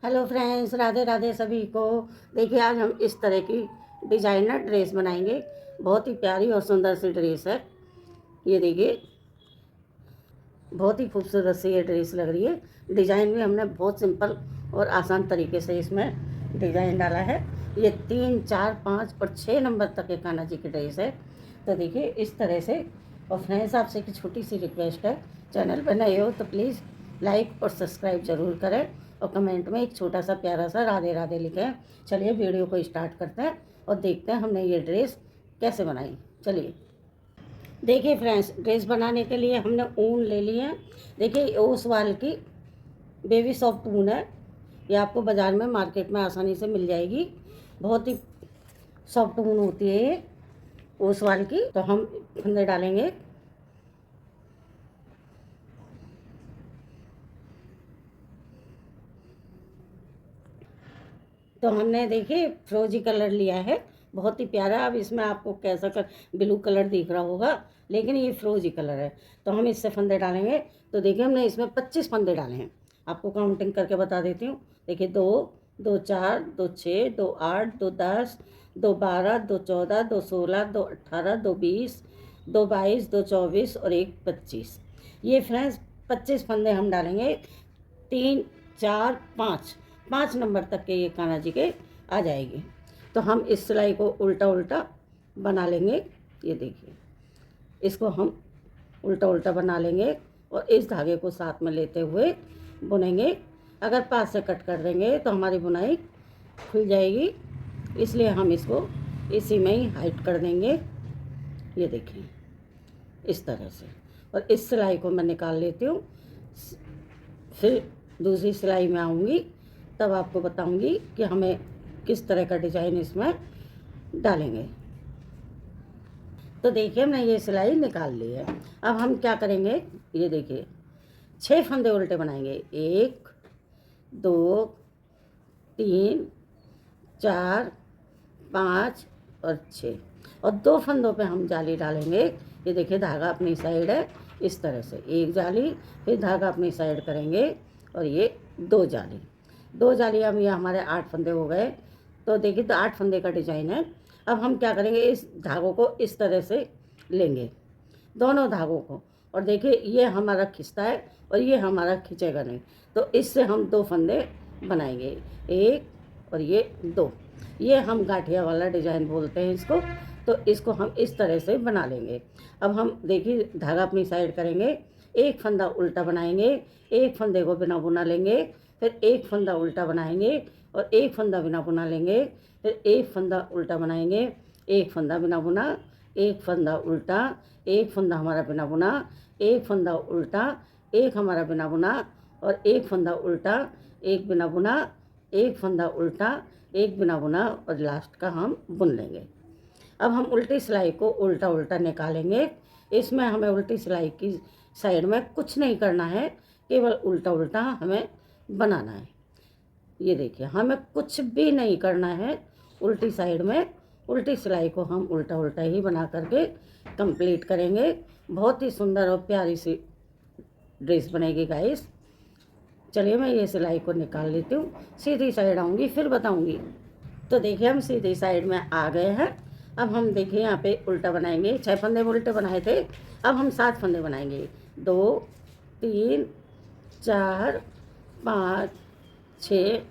Hello friends, Radhe Radhe सभी को। देखिए, आज हम इस तरह की डिजाइनर ड्रेस बनाएंगे। बहुत ही प्यारी और सुंदर सी ड्रेस है। ये देखिए, बहुत ही खूबसूरत सी ये ड्रेस लग रही है। डिज़ाइन भी हमने बहुत सिंपल और आसान तरीके से इसमें डिज़ाइन डाला है। ये 3, 4, 5 और 6 नंबर तक के कान्हा जी की ड्रेस है। तो देखिए इस तरह से। और फ्रेंड्स, आपसे एक छोटी सी रिक्वेस्ट है, चैनल पर नए हो तो प्लीज़ लाइक और सब्सक्राइब ज़रूर करें और कमेंट में एक छोटा सा प्यारा सा राधे राधे लिखें। चलिए वीडियो को स्टार्ट करते हैं और देखते हैं हमने ये ड्रेस कैसे बनाई। चलिए देखिए फ्रेंड्स, ड्रेस बनाने के लिए हमने ऊन ले ली है। देखिए ओसवाल की बेबी सॉफ्ट ऊन है। ये आपको बाज़ार में मार्केट में आसानी से मिल जाएगी। बहुत ही सॉफ्ट ऊन होती है ये ओसवाल की। तो हम फंदे डालेंगे। तो हमने देखिए फिरोजी कलर लिया है, बहुत ही प्यारा। अब इसमें आपको कैसा ब्लू कलर दिख रहा होगा, लेकिन ये फिरोजी कलर है। तो हम इससे फंदे डालेंगे। तो देखिए हमने इसमें 25 फंदे डाले हैं। आपको काउंटिंग करके बता देती हूँ। देखिए 2, 2, 4, 2, 6, 2, 8, 2, 10, 2, 12, 2, 14, 2, 16, 2, 18, 2, 20, 2, 22, 2, 24 और 1, 25। ये फ्रेंड्स 25 फंदे हम डालेंगे। 3, 4, 5 5 नंबर तक के ये कान्हा जी के आ जाएगी। तो हम इस सिलाई को उल्टा उल्टा बना लेंगे। ये देखिए, इसको हम उल्टा उल्टा बना लेंगे और इस धागे को साथ में लेते हुए बुनेंगे। अगर पास से कट कर देंगे तो हमारी बुनाई खुल जाएगी, इसलिए हम इसको इसी में ही हाइट कर देंगे। ये देखिए इस तरह से। और इस सिलाई को मैं निकाल लेती हूँ। फिर दूसरी सिलाई में आऊँगी, तब आपको बताऊंगी कि हमें किस तरह का डिज़ाइन इसमें डालेंगे। तो देखिए हमने ये सिलाई निकाल ली है। अब हम क्या करेंगे, ये देखिए 6 फंदे उल्टे बनाएंगे। 1, 2, 3, 4, 5 और 6। और 2 फंदों पे हम जाली डालेंगे। ये देखिए धागा अपनी साइड है, इस तरह से एक जाली, फिर धागा अपनी साइड करेंगे और ये 2 जाली। 2 जाली। अब ये हमारे 8 फंदे हो गए। तो देखिए तो 8 फंदे का डिजाइन है। अब हम क्या करेंगे, इस धागों को इस तरह से लेंगे, दोनों धागों को। और देखिए ये हमारा खिंचता है और ये हमारा खिंचेगा नहीं। तो इससे हम 2 फंदे बनाएंगे, 1 और ये 2। ये हम गाठिया वाला डिजाइन बोलते हैं इसको। तो इसको हम इस तरह से बना लेंगे। अब हम देखिए धागा अपनी साइड करेंगे, एक फंदा उल्टा बनाएंगे, एक फंदे को बिना बुना लेंगे, फिर एक फंदा उल्टा बनाएंगे और एक फंदा बिना बुना लेंगे, फिर एक फंदा उल्टा बनाएंगे, एक फंदा बिना बुना, एक फंदा उल्टा, एक फंदा हमारा बिना बुना, एक फंदा उल्टा, एक हमारा बिना बुना और एक फंदा उल्टा, एक बिना बुना, एक फंदा उल्टा, एक बिना बुना और लास्ट का हम बुन लेंगे। अब हम उल्टी सिलाई को उल्टा उल्टा निकालेंगे। इसमें हमें उल्टी सिलाई की साइड में कुछ नहीं करना है, केवल उल्टा उल्टा हमें बनाना है। ये देखिए हमें कुछ भी नहीं करना है उल्टी साइड में। उल्टी सिलाई को हम उल्टा उल्टा ही बना करके कंप्लीट करेंगे। बहुत ही सुंदर और प्यारी सी ड्रेस बनेगी गाइस। चलिए मैं ये सिलाई को निकाल लेती हूँ, सीधी साइड आऊँगी फिर बताऊँगी। तो देखिए हम सीधी साइड में आ गए हैं। अब हम देखिए यहाँ पे उल्टा बनाएंगे। 6 फंदे उल्टे बनाए थे, अब हम 7 फंदे बनाएंगे। 2, 3, 4, 5, 6,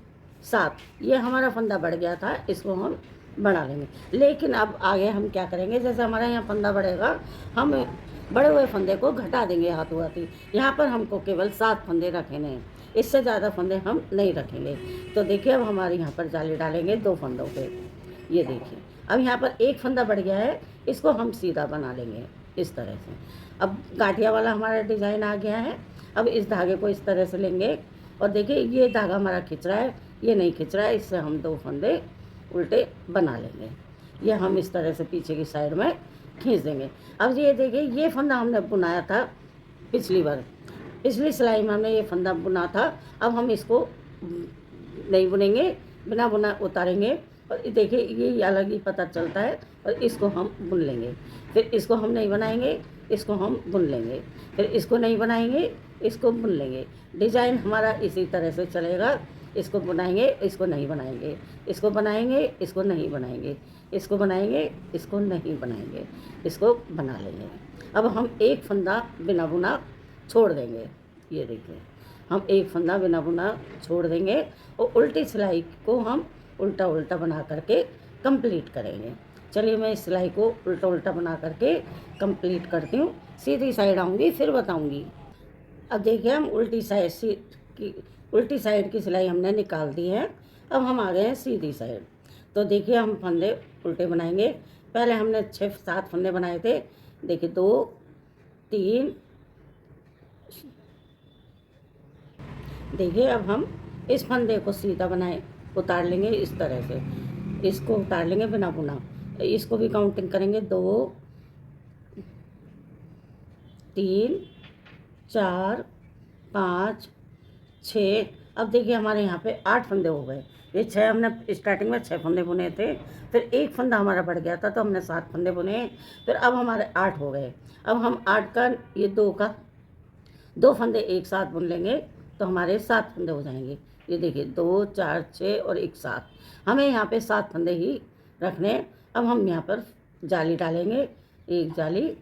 7। ये हमारा फंदा बढ़ गया था, इसको हम बढ़ा लेंगे। लेकिन अब आगे हम क्या करेंगे, जैसे हमारा यहाँ फंदा बढ़ेगा, हम बड़े हुए फंदे को घटा देंगे हाथों हाथी। यहाँ पर हमको केवल 7 फंदे रखेंगे हैं, इससे ज़्यादा फंदे हम नहीं रखेंगे। तो देखिए अब हमारे यहाँ पर जाली डालेंगे 2 फंदों पे। ये देखिए अब यहाँ पर एक फंदा बढ़ गया है, इसको हम सीधा बना लेंगे इस तरह से। अब गाठिया वाला हमारा डिज़ाइन आ गया है। अब इस धागे को इस तरह से लेंगे और देखिए ये धागा हमारा खिंच रहा है, ये नहीं खिंच रहा है, इससे हम 2 फंदे उल्टे बना लेंगे। ये हम इस तरह से पीछे की साइड में खींच देंगे। अब ये देखिए ये फंदा हमने बुनाया था पिछली बार, पिछली सिलाई में हमने ये फंदा बुना था। अब हम इसको नहीं बुनेंगे, बिना बुना उतारेंगे और देखिए ये अलग ही पता चलता है। और इसको हम बुन लेंगे, फिर इसको हम नहीं बनाएंगे, इसको हम बुन लेंगे, फिर इसको नहीं बनाएंगे, इसको बुन लेंगे। डिज़ाइन हमारा इसी तरह से चलेगा। इसको बनाएंगे, इसको नहीं बनाएंगे, इसको बनाएंगे, इसको नहीं बनाएंगे, इसको बनाएंगे, इसको नहीं बनाएंगे, इसको बना लेंगे। अब हम एक फंदा बिना बुना छोड़ देंगे। ये देखिए, हम एक फंदा बिना बुना छोड़ देंगे और उल्टी सिलाई को हम उल्टा उल्टा बना करके कंप्लीट करेंगे। चलिए मैं इस सिलाई को उल्टा उल्टा बना करके कंप्लीट करती हूँ। सीधी साइड आऊँगी फिर बताऊँगी। अब देखिए, हम उल्टी साइड की सिलाई हमने निकाल दी है। अब हम आ गए हैं सीधी साइड। तो देखिए, हम फंदे उल्टे बनाएंगे। पहले हमने 6-7 फंदे बनाए थे। देखिए 2 3। देखिए, अब हम इस फंदे को सीधा उतार लेंगे इस तरह से। इसको उतार लेंगे बिना बुना। इसको भी काउंटिंग करेंगे 2 3 4 5 6। अब देखिए, हमारे यहाँ पे 8 फंदे हो गए। ये 6 हमने स्टार्टिंग में 6 फंदे बुने थे, फिर एक फंदा हमारा बढ़ गया था तो हमने 7 फंदे बुने, फिर अब हमारे 8 हो गए। अब हम 8 का ये 2 फंदे एक साथ बुन लेंगे तो हमारे 7 फंदे हो जाएंगे। ये देखिए 2 4 6 और एक 7। हमें यहाँ पे 7 फंदे ही रखने। अब हम यहाँ पर जाली डालेंगे, एक जाली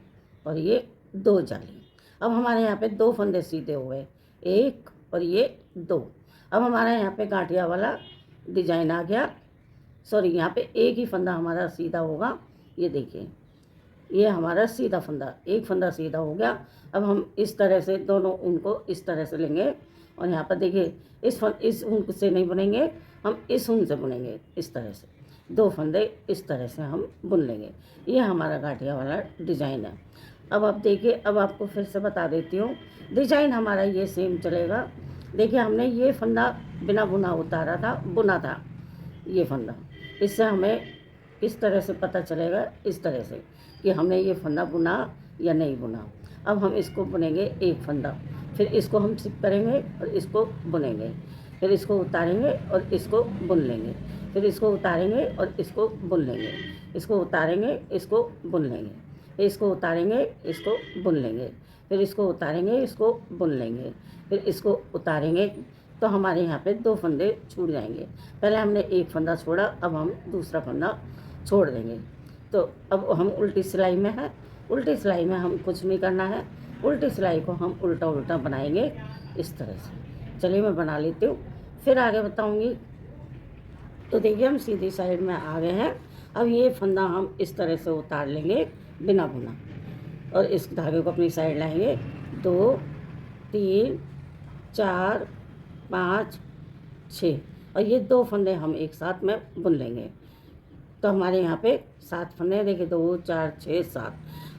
और ये 2 जाली। अब हमारे यहाँ पे 2 फंदे सीधे हो गए, 1 और ये 2। अब हमारा यहाँ पे गांठिया वाला डिजाइन आ गया। सॉरी, यहाँ पे एक ही फंदा हमारा सीधा होगा। ये देखिए, ये हमारा सीधा फंदा, एक फंदा सीधा हो गया। अब हम इस तरह से दोनों उनको इस तरह से लेंगे और यहाँ पर देखिए, इस ऊन से नहीं बुनेंगे, हम इस ऊन से बुनेंगे इस तरह से। 2 फंदे इस तरह से हम बुन लेंगे। ये हमारा गांठिया वाला डिज़ाइन है। अब आप देखिए, अब आपको फिर से बता देती हूँ, डिज़ाइन हमारा ये सेम चलेगा। देखिए, हमने ये फंदा बिना बुना था ये फंदा। इससे हमें किस तरह से पता चलेगा, इस तरह से कि हमने ये फंदा बुना या नहीं बुना। अब हम इसको बुनेंगे एक फंदा, फिर इसको हम सिप करेंगे और इसको बुनेंगे, फिर इसको उतारेंगे और इसको बुन लेंगे, फिर इसको उतारेंगे और इसको बुन लेंगे, इसको उतारेंगे, इसको बुन लेंगे, फिर इसको उतारेंगे, इसको बुन लेंगे, फिर इसको उतारेंगे, इसको बुन लेंगे, फिर इसको उतारेंगे। तो हमारे यहाँ पे 2 फंदे छूट जाएंगे। पहले हमने एक फंदा छोड़ा, अब हम दूसरा फंदा छोड़ देंगे। तो अब हम उल्टी सिलाई में है। उल्टी सिलाई में हम कुछ नहीं करना है, उल्टी सिलाई को हम उल्टा उल्टा बनाएंगे इस तरह से। चलिए मैं बना लेती हूँ, फिर आगे बताऊँगी। तो देखिए, हम सीधी साइड में आ गए हैं। अब ये फंदा हम इस तरह से उतार लेंगे बिना बुना और इस धागे को अपनी साइड लाएंगे। 2 3 4 5 6 और ये 2 फंदे हम एक साथ में बुन लेंगे। तो हमारे यहाँ पे 7 फंदे, देखिए 2 4 6 7।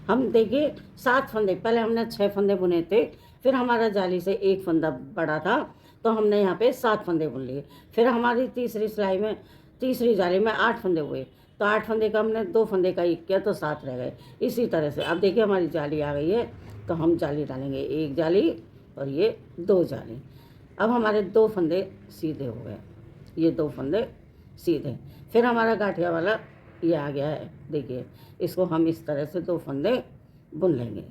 हम देखिए 7 फंदे, पहले हमने 6 फंदे बुने थे, फिर हमारा जाली से एक फंदा बड़ा था तो हमने यहाँ पे 7 फंदे बुन लिए। फिर हमारी तीसरी जाली में 8 फंदे हुए, तो 8 फंदे का हमने 2 फंदे का एक किया तो 7 रह गए। इसी तरह से अब देखिए, हमारी जाली आ गई है तो हम जाली डालेंगे, एक जाली और ये 2 जाली। अब हमारे 2 फंदे सीधे हो गए, ये 2 फंदे सीधे। फिर हमारा गांठिया वाला ये आ गया है। देखिए, इसको हम इस तरह से 2 फंदे बुन लेंगे।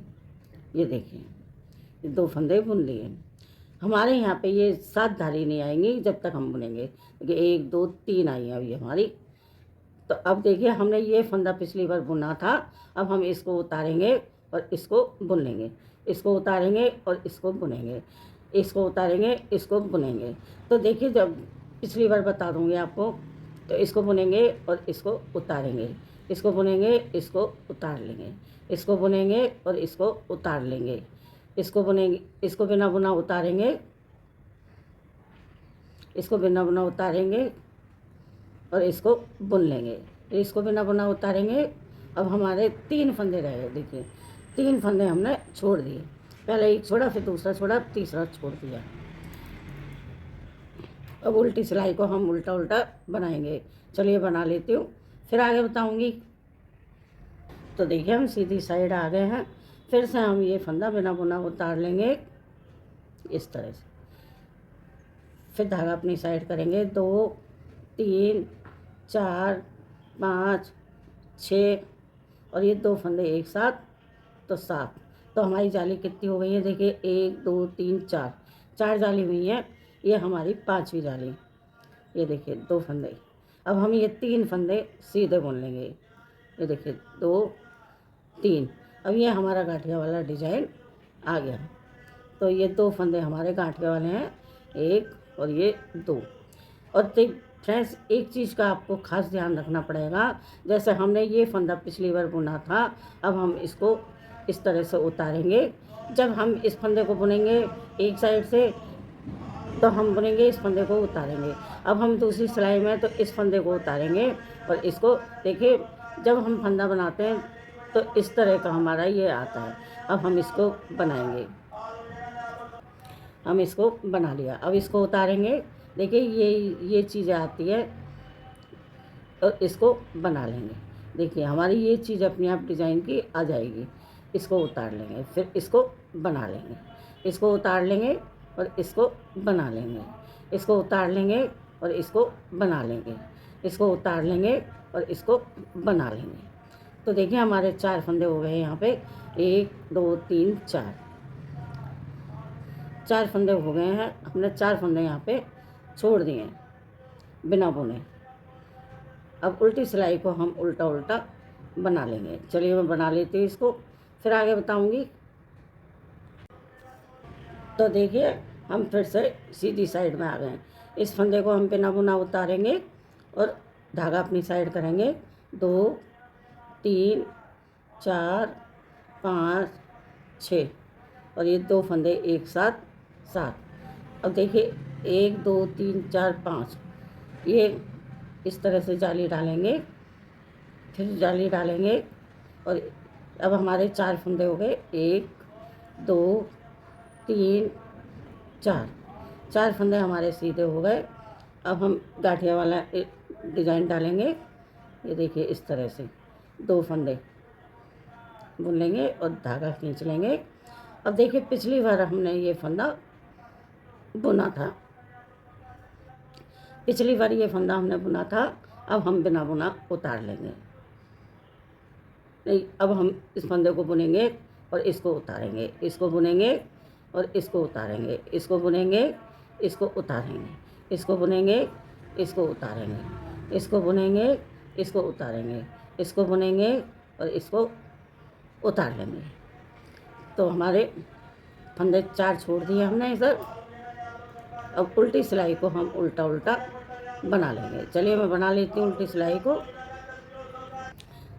ये देखिए, ये 2 फंदे बुन लिए। हमारे यहाँ पे ये 7 धारी नहीं आएंगी जब तक हम बुनेंगे। देखिए 1 2 3 आई है अभी हमारी। तो अब देखिए, हमने ये फंदा पिछली बार बुना था, अब हम इसको उतारेंगे और इसको बुन लेंगे, इसको उतारेंगे और इसको बुनेंगे, इसको उतारेंगे, इसको बुनेंगे। तो देखिए, जब पिछली बार बता दूँगी आपको, तो इसको बुनेंगे और इसको उतारेंगे, इसको बुनेंगे, इसको उतार लेंगे, इसको बुनेंगे और इसको उतार लेंगे, इसको बुनेंगे, इसको बिना बुना उतारेंगे, इसको बिना बुना उतारेंगे और इसको बुन लेंगे, इसको बिना बुना उतारेंगे। अब हमारे 3 फंदे रह गए। देखिए 3 फंदे हमने छोड़ दिए, पहले एक छोड़ा, फिर दूसरा छोड़ा, तीसरा छोड़ दिया। अब उल्टी सिलाई को हम उल्टा उल्टा बनाएंगे। चलिए बना लेती हूँ, फिर आगे बताऊँगी। तो देखिए, हम सीधी साइड आ गए हैं। फिर से हम ये फंदा बिना बुना उतार लेंगे इस तरह से, फिर धागा अपनी साइड करेंगे। 2 3 4 5 6 और ये 2 फंदे एक साथ तो 7। तो हमारी जाली कितनी हो गई है? देखिए 1 2 3 4 जाली हुई है। ये हमारी 5वीं जाली। ये देखिए 2 फंदे। अब हम ये 3 फंदे सीधे बुन लेंगे। ये देखिए 2 3। अब ये हमारा गांठिया वाला डिजाइन आ गया। तो ये 2 फंदे हमारे गांठिया वाले हैं, 1 और ये 2। और फ्रेंड्स एक चीज़ का आपको खास ध्यान रखना पड़ेगा, जैसे हमने ये फंदा पिछली बार बुना था, अब हम इसको इस तरह से उतारेंगे। जब हम इस फंदे को बुनेंगे एक साइड से, तो हम बुनेंगे इस फंदे को उतारेंगे। अब हम दूसरी सिलाई में तो इस फंदे को उतारेंगे और इसको देखिए, जब हम फंदा बनाते हैं तो इस तरह का हमारा ये आता है। अब हम इसको बनाएंगे, हम इसको बना लिया। अब इसको उतारेंगे, देखिए ये चीज़ें आती है और इसको बना लेंगे। देखिए हमारी ये चीज़ अपने आप डिज़ाइन की आ जाएगी। इसको उतार लेंगे, फिर इसको बना लेंगे, इसको उतार लेंगे और इसको बना लेंगे, इसको उतार लेंगे और इसको बना लेंगे, इसको उतार लेंगे और इसको बना लेंगे। तो देखिए हमारे 4 फंदे हो गए यहाँ पे, 1 2 3 4 फंदे हो गए हैं। हमने 4 फंदे यहाँ पे छोड़ दिए हैं बिना बुने। अब उल्टी सिलाई को हम उल्टा उल्टा बना लेंगे। चलिए मैं बना लेती हूँ इसको, फिर आगे बताऊँगी। तो देखिए हम फिर से सीधी साइड में आ गए। इस फंदे को हम बिना बुना उतारेंगे और धागा अपनी साइड करेंगे। 2 3 4 5 6 और ये 2 फंदे एक साथ 7। अब देखिए 1 2 3 4 5, ये इस तरह से जाली डालेंगे, फिर जाली डालेंगे और अब हमारे 4 फंदे हो गए। 1 2 3 4 फंदे हमारे सीधे हो गए। अब हम गांठिया वाला डिज़ाइन डालेंगे। ये देखिए इस तरह से 2 फंदे बुन लेंगे और धागा खींच लेंगे। अब देखिए पिछली बार हमने ये फंदा बुना था, पिछली बार ये फंदा हमने बुना था। अब हम बिना बुना उतार लेंगे। नहीं, अब हम इस फंदे को बुनेंगे और इसको उतारेंगे, इसको बुनेंगे और इसको उतारेंगे, इसको बुनेंगे, इसको उतारेंगे, इसको बुनेंगे, इसको उतारेंगे, इसको बुनेंगे, इसको उतारेंगे, इसको बुनेंगे और इसको उतार लेंगे। तो हमारे फंदे 4 छोड़ दिए हमने इधर। अब उल्टी सिलाई को हम उल्टा उल्टा बना लेंगे। चलिए मैं बना लेती हूँ उल्टी सिलाई को।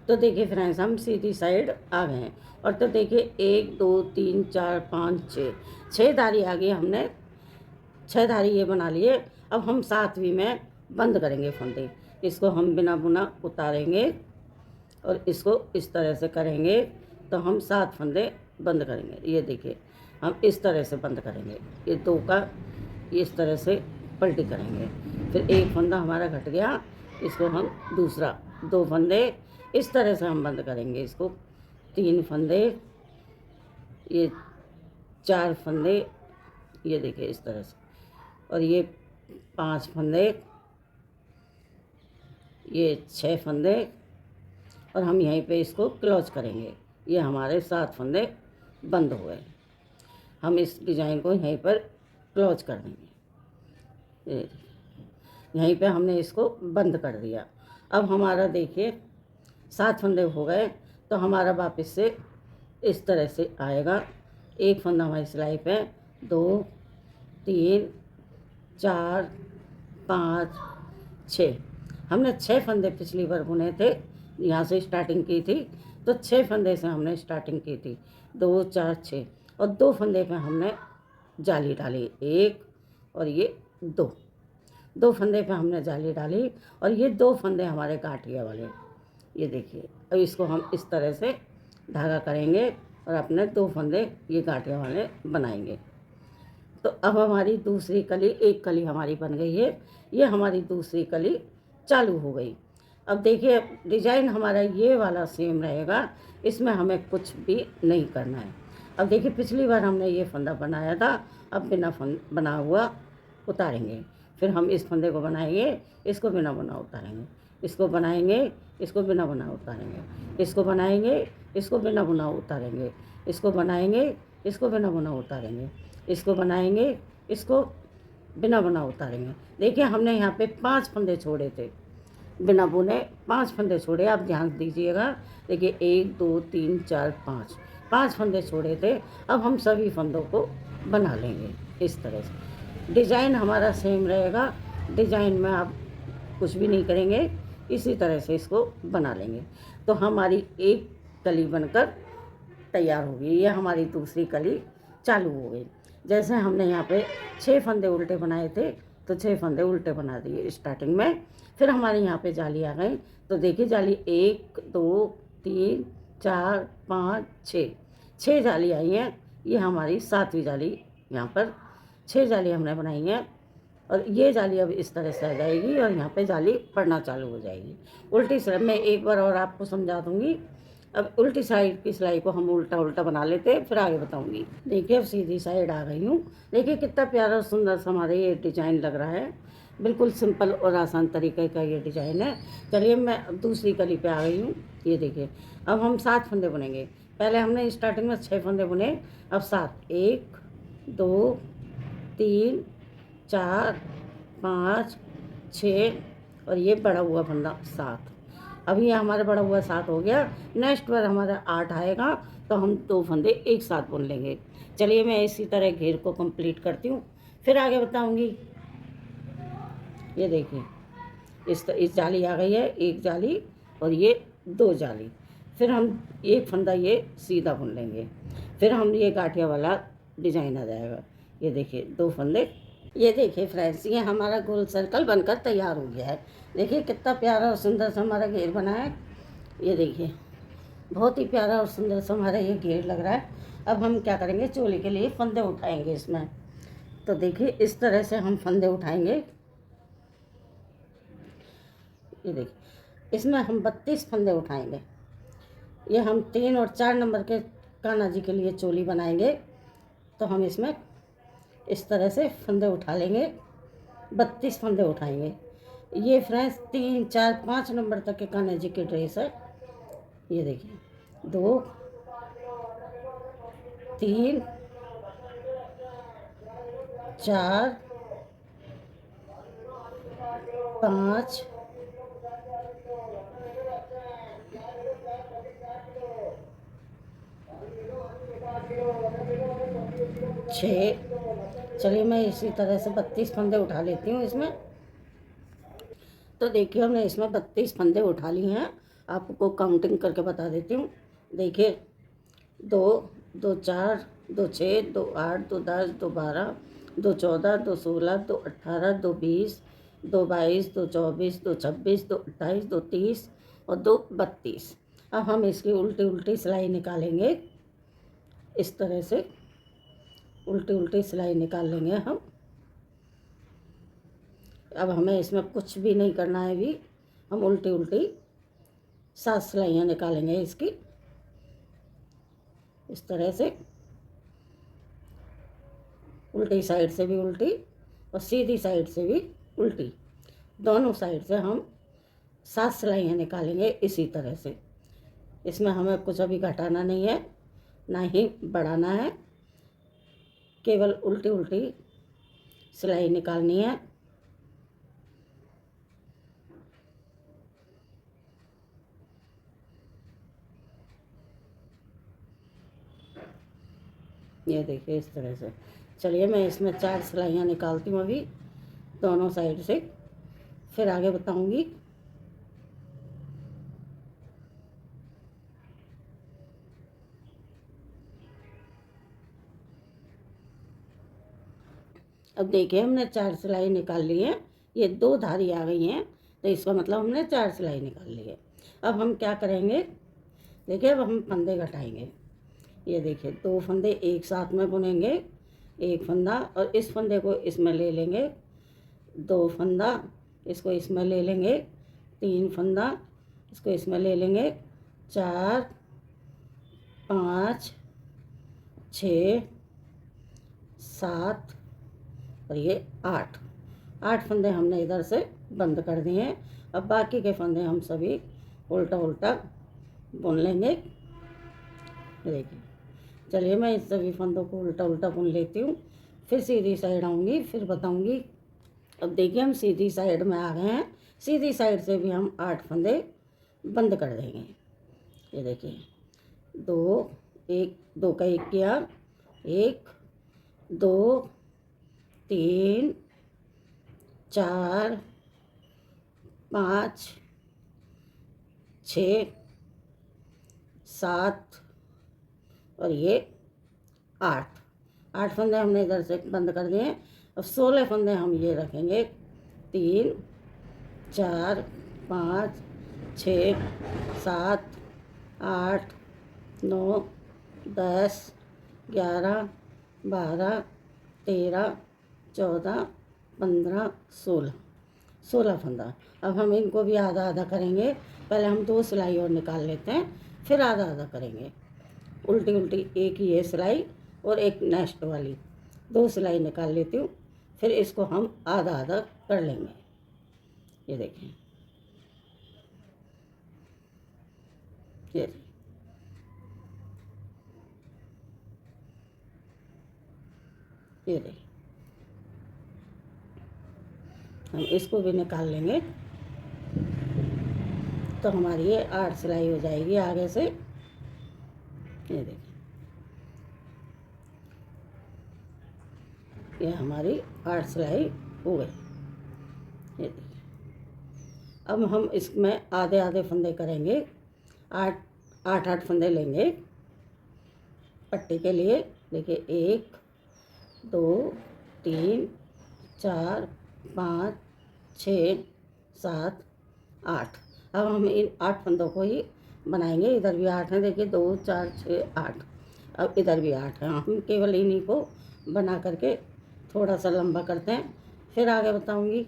तो देखिए फ्रेंड्स हम सीधी साइड आ गए हैं और तो देखिए 1 2 3 4 5 6 धारी आ गई। हमने 6 धारी ये बना लिए। अब हम 7वीं में बंद करेंगे फंदे। इसको हम बिना बुना उतारेंगे और इसको इस तरह से करेंगे तो हम 7 फंदे बंद करेंगे। ये देखिए हम इस तरह से बंद करेंगे। ये 2 का इस तरह से पलटी करेंगे, फिर 1 फंदा हमारा घट गया, इसको हम दूसरा 2 फंदे इस तरह से हम बंद करेंगे। इसको 3 फंदे, ये 4 फंदे, ये देखिए इस तरह से, और ये 5 फंदे, ये 6 फंदे और हम यहीं पे इसको क्लोज करेंगे। ये हमारे 7 फंदे बंद हो गए। हम इस डिज़ाइन को यहीं पर क्लोज कर देंगे। यहीं पे हमने इसको बंद कर दिया। अब हमारा देखिए 7 फंदे हो गए। तो हमारा वापस से इस तरह से आएगा। 1 फंदा हमारी सिलाई पे, 2 3 4 5 6। हमने 6 फंदे पिछली बार बुने थे, यहाँ से स्टार्टिंग की थी। तो 6 फंदे से हमने स्टार्टिंग की थी, 2 4 6 और 2 फंदे पे हमने जाली डाली, 1 और ये 2 फंदे पे हमने जाली डाली और ये 2 फंदे हमारे गांठिया वाले। ये देखिए अब इसको हम इस तरह से धागा करेंगे और अपने 2 फंदे ये गांठिया वाले बनाएंगे। तो अब हमारी दूसरी कली, एक कली हमारी बन गई है। ये हमारी दूसरी कली चालू हो गई। अब देखिए डिज़ाइन हमारा ये वाला सेम रहेगा, इसमें हमें कुछ भी नहीं करना है। अब देखिए पिछली बार हमने ये फंदा बनाया था, अब बिना बना हुआ उतारेंगे। फिर हम इस फंदे को बनाएंगे, इसको बिना बना उतारेंगे, इसको बनाएंगे, इसको बिना बना उतारेंगे, इसको बनाएंगे, इसको बिना बुना उतारेंगे, इसको बनाएंगे, इसको बिना बुना उतारेंगे, इसको बनाएंगे, इसको बिना बुना उतारेंगे। देखिए हमने यहाँ पे 5 फंदे छोड़े थे, बिना बुने 5 फंदे छोड़े, आप ध्यान दीजिएगा। देखिए 1 2 3 4 5 फंदे छोड़े थे। अब हम सभी फंदों को बना लेंगे इस तरह से। डिज़ाइन हमारा सेम रहेगा, डिज़ाइन में आप कुछ भी नहीं करेंगे, इसी तरह से इसको बना लेंगे। तो हमारी एक कली बनकर तैयार होगी। ये हमारी दूसरी कली चालू हो गई। जैसे हमने यहाँ पे 6 फंदे उल्टे बनाए थे, तो 6 फंदे उल्टे बना दिए स्टार्टिंग में। फिर हमारे यहाँ पे जाली आ गई। तो देखिए जाली 1 2 3 4 5 6 जाली आई हैं। ये हमारी 7वीं जाली, यहाँ पर 6 जाली हमने बनाई हैं। और ये जाली अब इस तरह से आ जाएगी और यहाँ पे जाली पड़ना चालू हो जाएगी। उल्टी साइड मैं एक बार और आपको समझा दूँगी। अब उल्टी साइड की सिलाई को हम उल्टा उल्टा बना लेते हैं, फिर आगे बताऊँगी। देखिए अब सीधी साइड आ गई हूँ। देखिए कितना प्यारा और सुंदर सा हमारा ये डिज़ाइन लग रहा है। बिल्कुल सिंपल और आसान तरीके का ये डिज़ाइन है। चलिए मैं दूसरी कली पे आ गई हूँ। ये देखिए अब हम 7 फंदे बुनेंगे। पहले हमने स्टार्टिंग में 6 फंदे बुने, अब 7 1 2 3 4 5 6 और ये बड़ा हुआ फंदा 7। अभी ये हमारा बड़ा हुआ 7 हो गया। नेक्स्ट बार हमारा 8 आएगा तो हम 2 फंदे एक साथ बुन लेंगे। चलिए मैं इसी तरह घेर को कंप्लीट करती हूँ, फिर आगे बताऊँगी। ये देखिए इस जाली आ गई है, एक जाली और ये 2 जाली। फिर हम एक फंदा ये सीधा बुन लेंगे, फिर हम ये गाठिया वाला डिज़ाइन आ जाएगा। ये देखिए 2 फंदे। ये देखिए फ्रेंड्स, ये हमारा गोल सर्कल बनकर तैयार हो गया है। देखिए कितना प्यारा और सुंदर सा हमारा घेर बना है। ये देखिए बहुत ही प्यारा और सुंदर सा हमारा ये घेर लग रहा है। अब हम क्या करेंगे, चोली के लिए फंदे उठाएंगे इसमें। तो देखिए इस तरह से हम फंदे उठाएंगे। ये देखिए इसमें हम 32 फंदे उठाएंगे। ये हम 3 और 4 नंबर के कान्हा जी के लिए चोली बनाएंगे। तो हम इसमें इस तरह से फंदे उठा लेंगे, 32 फंदे उठाएंगे। ये फ्रेंड्स 3 4 5 नंबर तक के कान्हा जी की ड्रेस है। ये देखिए 2 3 4 5 6। चलिए मैं इसी तरह से 32 फंदे उठा लेती हूँ इसमें। तो देखिए हमने इसमें 32 फंदे उठा लिए हैं। आपको काउंटिंग करके बता देती हूँ। देखिए 2 2 4 2 6 2 8 2 10 2 12 2 14 2 16 2 18 2 20 2 22 2 24 2 26 2 28 2 30 और 2 32। अब हम इसकी उल्टी उल्टी सिलाई निकालेंगे। इस तरह से उल्टी उल्टी सिलाई निकाल लेंगे हम। अब हमें इसमें कुछ भी नहीं करना है। अभी हम उल्टी उल्टी 7 सिलाइयाँ निकालेंगे इसकी, इस तरह से उल्टी साइड से भी उल्टी और सीधी साइड से भी उल्टी, दोनों साइड से हम 7 सिलाइयाँ निकालेंगे इसी तरह से। इसमें हमें कुछ अभी घटाना नहीं है, ना ही बढ़ाना है, केवल उल्टी उल्टी सिलाई निकालनी है। ये देखिए इस तरह से। चलिए मैं इसमें 4 सिलाइयाँ निकालती हूँ अभी दोनों साइड से, फिर आगे बताऊँगी। अब देखिए हमने 4 सिलाई निकाल ली है। ये 2 धारी आ गई हैं, तो इसका मतलब हमने 4 सिलाई निकाल ली है। अब हम क्या करेंगे, देखिए अब हम फंदे घटाएंगे। ये देखिए 2 फंदे एक साथ में बुनेंगे, एक फंदा और इस फंदे को इसमें ले लेंगे, 2 फंदा इसको इसमें ले लेंगे, 3 फंदा इसको इसमें ले लेंगे, 4 5 6 7 और ये 8 फंदे हमने इधर से बंद कर दिए हैं। अब बाकी के फंदे हम सभी उल्टा उल्टा बुन लेंगे। देखिए चलिए मैं इस सभी फंदों को उल्टा उल्टा बुन लेती हूँ, फिर सीधी साइड आऊँगी, फिर बताऊँगी। अब देखिए हम सीधी साइड में आ गए हैं। सीधी साइड से भी हम 8 फंदे बंद कर देंगे। ये देखिए 2 1 2 का 1 किया, 1 2 3 4 5 6 7 और ये 8 फंदे हमने इधर से बंद कर दिए। अब 16 फंदे हम ये रखेंगे। 3 4 5 6 7 8 9 10 11 12 13 14 15 16 फंदा। अब हम इनको भी आधा आधा करेंगे। पहले हम 2 सिलाई और निकाल लेते हैं, फिर आधा आधा करेंगे। उल्टी उल्टी एक ये सिलाई और एक नेक्स्ट वाली 2 सिलाई निकाल लेती हूँ, फिर इसको हम आधा आधा कर लेंगे। ये देखें, ये देखिए हम इसको भी निकाल लेंगे तो हमारी ये 8 सिलाई हो जाएगी आगे से। ये देखिए ये हमारी 8 सिलाई हो गई। ये देखिए अब हम इसमें आधे आधे फंदे करेंगे। 8 फंदे लेंगे पट्टी के लिए। देखिए 1 2 3 4 5 6 7 8। अब हम इन 8 फंदों को ही बनाएंगे। इधर भी 8 हैं, देखिए 2 4 6 8। अब इधर भी 8 हैं। हम केवल इन्हीं को बना करके थोड़ा सा लंबा करते हैं, फिर आगे बताऊंगी।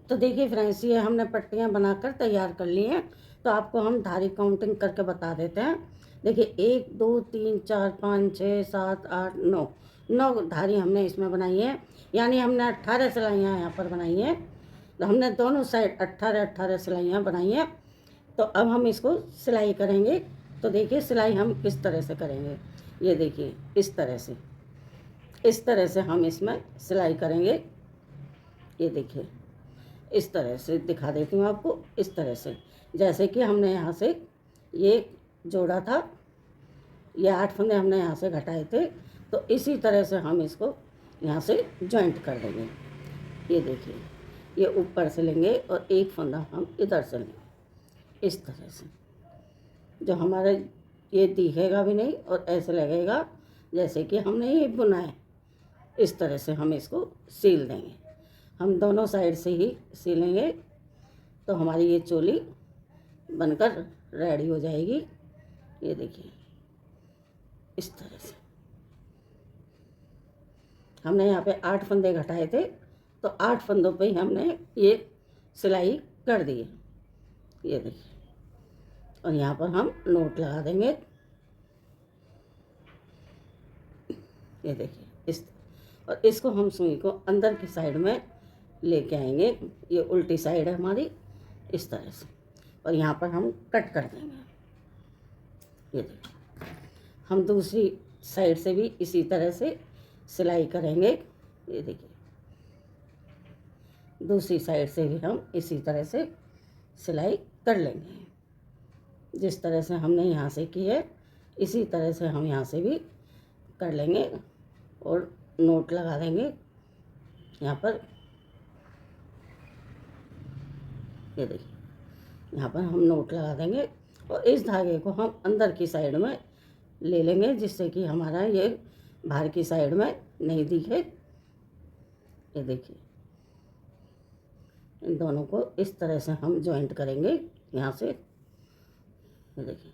तो देखिए फ्रेंड्स, ये हमने पट्टियाँ बनाकर तैयार कर ली हैं। तो आपको हम धारी काउंटिंग करके बता देते हैं। देखिए 1 2 3 4 5 6 7 8 9 धारी हमने इसमें बनाई है। यानी हमने 18 सिलाइयाँ यहाँ पर बनाई हैं। तो हमने दोनों साइड 18 सिलाइयाँ बनाई हैं। तो अब हम इसको सिलाई करेंगे। तो देखिए सिलाई हम किस तरह से करेंगे। ये देखिए इस तरह से हम इसमें सिलाई करेंगे। ये देखिए इस तरह से दिखा देती हूँ आपको। इस तरह से जैसे कि हमने यहाँ से ये जोड़ा था, ये 8 फंदे हमने यहाँ से घटाए थे, तो इसी तरह से हम इसको यहाँ से जॉइंट कर देंगे। ये देखिए ये ऊपर से लेंगे और एक फंदा हम इधर से लेंगे इस तरह से, जो हमारा ये दिखेगा भी नहीं और ऐसे लगेगा जैसे कि हमने ये बुना है। इस तरह से हम इसको सील देंगे। हम दोनों साइड से ही सीलेंगे तो हमारी ये चोली बनकर रेडी हो जाएगी। ये देखिए इस तरह से हमने यहाँ पे 8 फंदे घटाए थे, तो 8 फंदों पे ही हमने ये सिलाई कर दी है। ये देखिए और यहाँ पर हम नोट लगा देंगे। ये देखिए और इसको हम सुई को अंदर की साइड में लेके आएंगे। ये उल्टी साइड है हमारी, इस तरह से, और यहाँ पर हम कट कर देंगे। ये देखिए हम दूसरी साइड से भी इसी तरह से सिलाई करेंगे। ये देखिए दूसरी साइड से भी हम इसी तरह से सिलाई कर लेंगे। जिस तरह से हमने यहाँ से की है इसी तरह से हम यहाँ से भी कर लेंगे और नोट लगा देंगे यहाँ पर। ये देखिए यहाँ पर हम नोट लगा देंगे और इस धागे को हम अंदर की साइड में ले लेंगे, जिससे कि हमारा ये बाहर की साइड में नहीं दिखे। ये देखिए इन दोनों को इस तरह से हम जॉइंट करेंगे यहाँ से। ये देखिए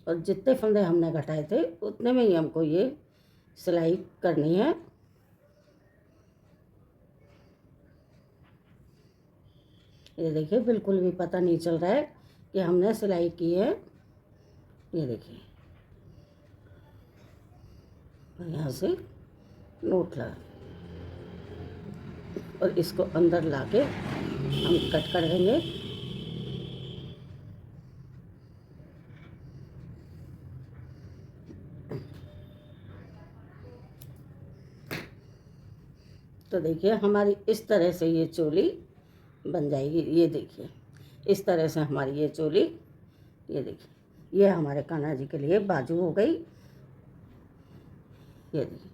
और जितने फंदे हमने घटाए थे उतने में ही हमको ये सिलाई करनी है। ये देखिए बिल्कुल भी पता नहीं चल रहा है कि हमने सिलाई की है। ये देखिए और यहाँ से नोट लगा और इसको अंदर लाके हम कट कर देंगे। तो देखिए हमारी इस तरह से ये चोली बन जाएगी। ये देखिए इस तरह से हमारी ये चोली, ये देखिए ये हमारे कान्हा जी के लिए बाजू हो गई। ये देखिए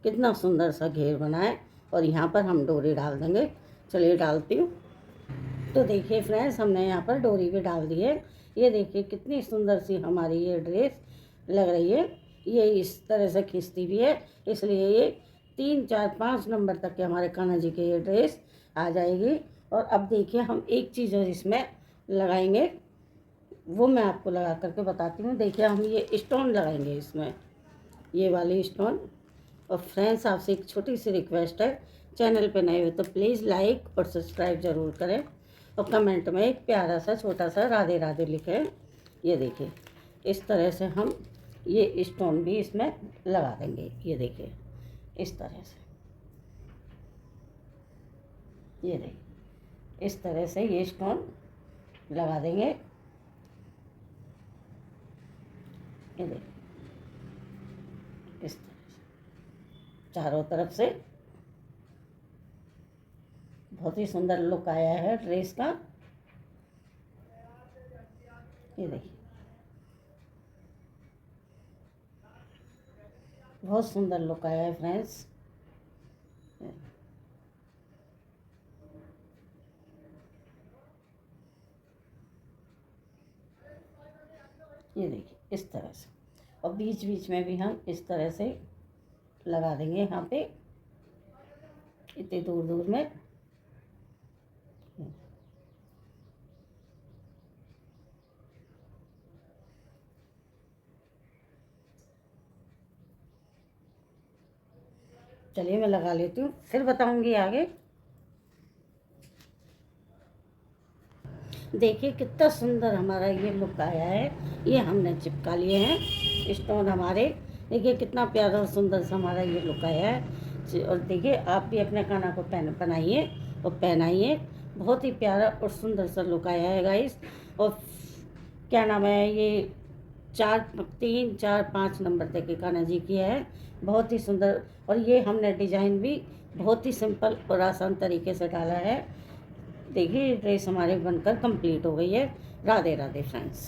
कितना सुंदर सा घेर बना है और यहाँ पर हम डोरी डाल देंगे। चलिए डालती हूँ। तो देखिए फ्रेंड्स हमने यहाँ पर डोरी भी डाल दी है। ये देखिए कितनी सुंदर सी हमारी ये ड्रेस लग रही है। ये इस तरह से खींचती भी है, इसलिए ये 3, 4, 5 नंबर तक के हमारे कान्हा जी की ये ड्रेस आ जाएगी। और अब देखिए हम एक चीज़ और इसमें लगाएंगे, वो मैं आपको लगा करके बताती हूँ। देखिए हम ये स्टोन लगाएंगे इसमें, ये वाली स्टोन। और फ्रेंड्स आपसे एक छोटी सी रिक्वेस्ट है, चैनल पे नए हो तो प्लीज़ लाइक और सब्सक्राइब ज़रूर करें और कमेंट में एक प्यारा सा छोटा सा राधे राधे लिखें। ये देखिए इस तरह से हम ये स्टोन भी इसमें लगा देंगे। ये देखिए इस तरह से, ये देखिए इस तरह से ये स्टोन लगा देंगे। ये देखिए इस तरह से चारों तरफ से बहुत ही सुंदर लुक आया है ड्रेस का। ये देखिए बहुत सुंदर लुक आया है फ्रेंड्स। ये देखिए इस तरह से, और बीच बीच में भी हम इस तरह से लगा देंगे यहाँ पे इतनी दूर दूर में। चलिए मैं लगा लेती हूँ, फिर बताऊंगी आगे। देखिए कितना सुंदर हमारा ये लुक आया है। ये हमने चिपका लिए हैं स्टोन हमारे। देखिए कितना प्यारा और सुंदर सा हमारा ये लुक आया है। और देखिए आप भी अपने कान्हा को बनाइए और पहनाइए। बहुत ही प्यारा और सुंदर सा लुक आया है गाइस। और क्या नाम है, ये 3, 4, 5 नंबर तक के कान्हा जी की है। बहुत ही सुंदर। और ये हमने डिज़ाइन भी बहुत ही सिंपल और आसान तरीके से डाला है। देखिए ड्रेस हमारे बनकर कंप्लीट हो गई है। राधे राधे फ्रेंड्स।